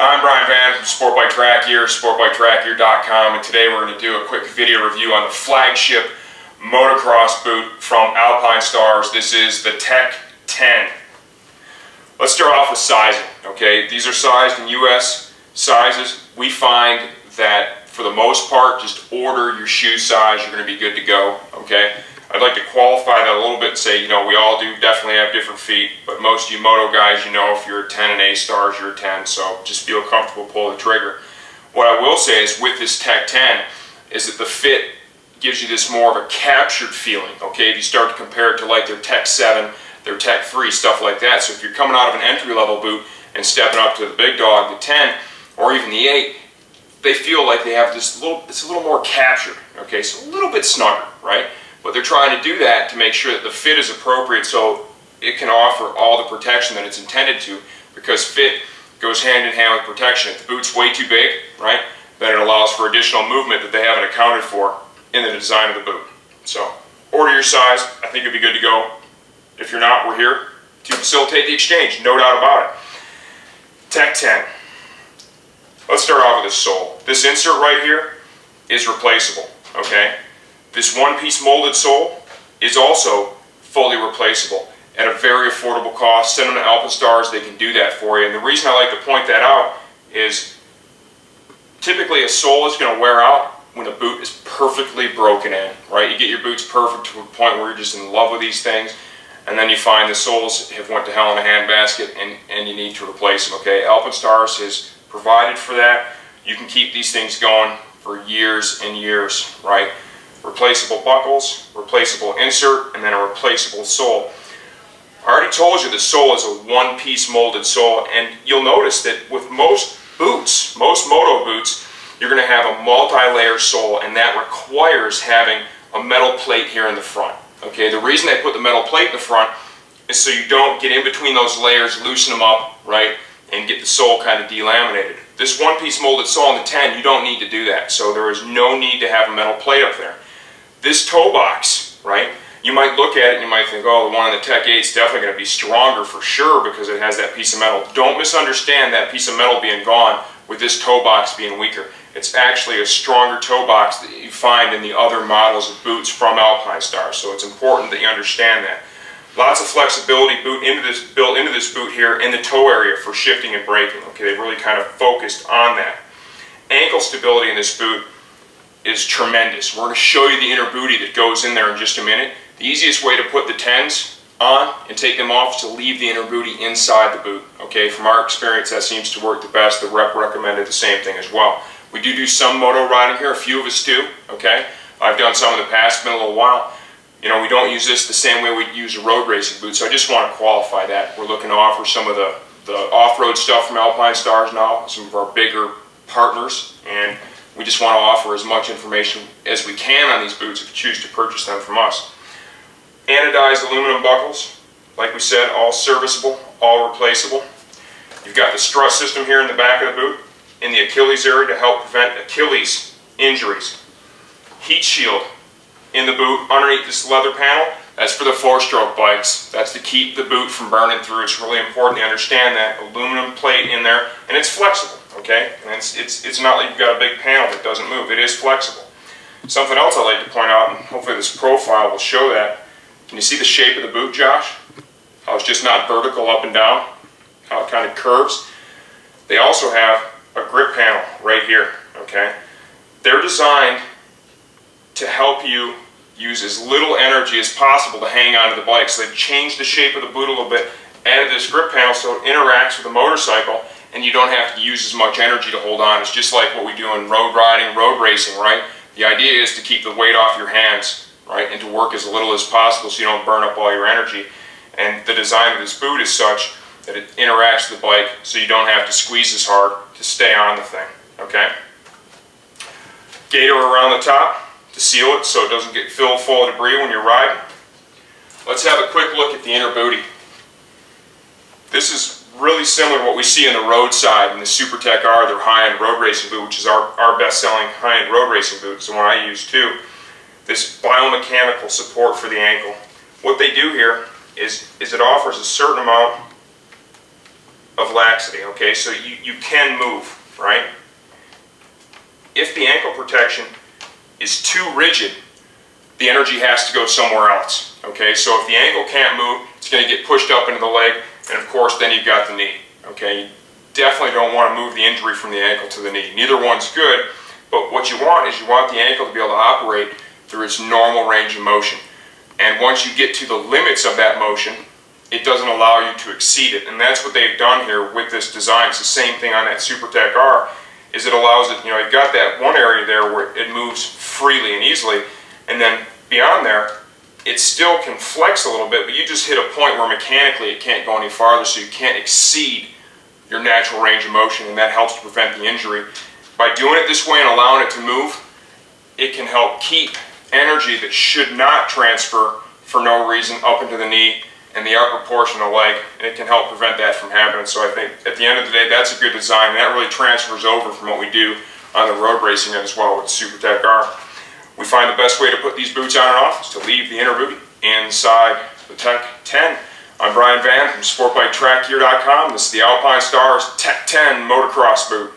I'm Brian Van from Sport Bike Track Gear, sportbiketrackgear.com, and today we're going to do a quick video review on the flagship motocross boot from Alpinestars. This is the Tech 10. Let's start off with sizing, okay? These are sized in US sizes. We find that for the most part, just order your shoe size, you're going to be good to go, okay? I'd like to qualify that a little bit and say, you know, we all do definitely have different feet, but most of you moto guys, you know, if you're a 10 and A stars, you're a 10, so just feel comfortable pulling the trigger. What I will say is with this Tech 10 is that the fit gives you this more of a captured feeling, okay? If you start to compare it to like their Tech 7, their Tech 3, stuff like that. So if you're coming out of an entry-level boot and stepping up to the big dog, the 10, or even the 8, they feel like they have this little, it's a little more captured, okay? So a little bit snugger, right? But they're trying to do that to make sure that the fit is appropriate so it can offer all the protection that it's intended to, because fit goes hand in hand with protection. If the boot's way too big, right, then it allows for additional movement that they haven't accounted for in the design of the boot. So order your size. I think it'll be good to go. If you're not, we're here to facilitate the exchange, no doubt about it. Tech 10. Let's start off with the sole. This insert right here is replaceable, okay? This one-piece molded sole is also fully replaceable at a very affordable cost. Send them to Alpinestars, they can do that for you. And the reason I like to point that out is typically a sole is going to wear out when a boot is perfectly broken in, right? You get your boots perfect to a point where you're just in love with these things, and then you find the soles have went to hell in a handbasket and you need to replace them, okay? Alpinestars has provided for that. You can keep these things going for years and years, right? Replaceable buckles, replaceable insert, and then a replaceable sole. I already told you the sole is a one-piece molded sole, and you'll notice that with most boots, most moto boots, you're going to have a multi-layer sole, and that requires having a metal plate here in the front. Okay, the reason they put the metal plate in the front is so you don't get in between those layers, loosen them up, right, and get the sole kind of delaminated. This one-piece molded sole in the 10, you don't need to do that, so there is no need to have a metal plate up there. This toe box, right, you might look at it and you might think, oh, the one in the Tech 8 is definitely going to be stronger for sure because it has that piece of metal. Don't misunderstand that piece of metal being gone with this toe box being weaker. It's actually a stronger toe box that you find in the other models of boots from Alpinestars, so it's important that you understand that. Lots of flexibility built into this boot here in the toe area for shifting and braking. Okay, they've really kind of focused on that. Ankle stability in this boot is tremendous. We're going to show you the inner booty that goes in there in just a minute. The easiest way to put the 10s on and take them off is to leave the inner booty inside the boot. Okay, from our experience that seems to work the best. The rep recommended the same thing as well. We do some moto riding here, a few of us do, okay? I've done some in the past, it's been a little while. You know, we don't use this the same way we use a road racing boot, so I just want to qualify that. We're looking to offer some of the off-road stuff from Alpinestars now, some of our bigger partners, and we just want to offer as much information as we can on these boots if you choose to purchase them from us. Anodized aluminum buckles, like we said, all serviceable, all replaceable. You've got the strut system here in the back of the boot, in the Achilles area to help prevent Achilles injuries. Heat shield in the boot underneath this leather panel. That's for the 4-stroke bikes. That's to keep the boot from burning through. It's really important to understand that. Aluminum plate in there, and it's flexible, okay? And it's not like you've got a big panel that doesn't move. It is flexible. Something else I'd like to point out, and hopefully this profile will show that. Can you see the shape of the boot, Josh? How it's just not vertical up and down? How it kind of curves? They also have a grip panel right here, okay? They're designed to help you use as little energy as possible to hang onto the bike. So they've changed the shape of the boot a little bit, added this grip panel so it interacts with the motorcycle and you don't have to use as much energy to hold on. It's just like what we do in road riding, road racing, right? The idea is to keep the weight off your hands, right? And to work as little as possible so you don't burn up all your energy. And the design of this boot is such that it interacts with the bike so you don't have to squeeze as hard to stay on the thing, okay? Gaiter around the top to seal it so it doesn't get filled full of debris when you're riding. Let's have a quick look at the inner booty. This is really similar to what we see in the roadside in the SuperTech R, their high-end road racing boot, which is our best-selling high-end road racing boot. It's the one I use too. This biomechanical support for the ankle. What they do here is it offers a certain amount of laxity, okay? So you can move, right? If the ankle protection is too rigid, the energy has to go somewhere else, okay? So if the ankle can't move, it's going to get pushed up into the leg, and of course then you've got the knee, okay? You definitely don't want to move the injury from the ankle to the knee. Neither one's good, but what you want is you want the ankle to be able to operate through its normal range of motion. And once you get to the limits of that motion, it doesn't allow you to exceed it. And that's what they've done here with this design. It's the same thing on that SuperTech R, is it allows it, you've got that one area there where it moves freely and easily, and then beyond there, it still can flex a little bit, but you just hit a point where mechanically it can't go any farther, so you can't exceed your natural range of motion, and that helps to prevent the injury. By doing it this way and allowing it to move, it can help keep energy that should not transfer for no reason up into the knee and the upper portion of the leg, and it can help prevent that from happening. So I think at the end of the day, that's a good design, and that really transfers over from what we do on the road racing as well with the SuperTech R. We find the best way to put these boots on and off is to leave the inner boot inside the Tech 10. I'm Brian Van from SportBikeTrackGear.com. This is the Alpinestars Tech 10 motocross boot.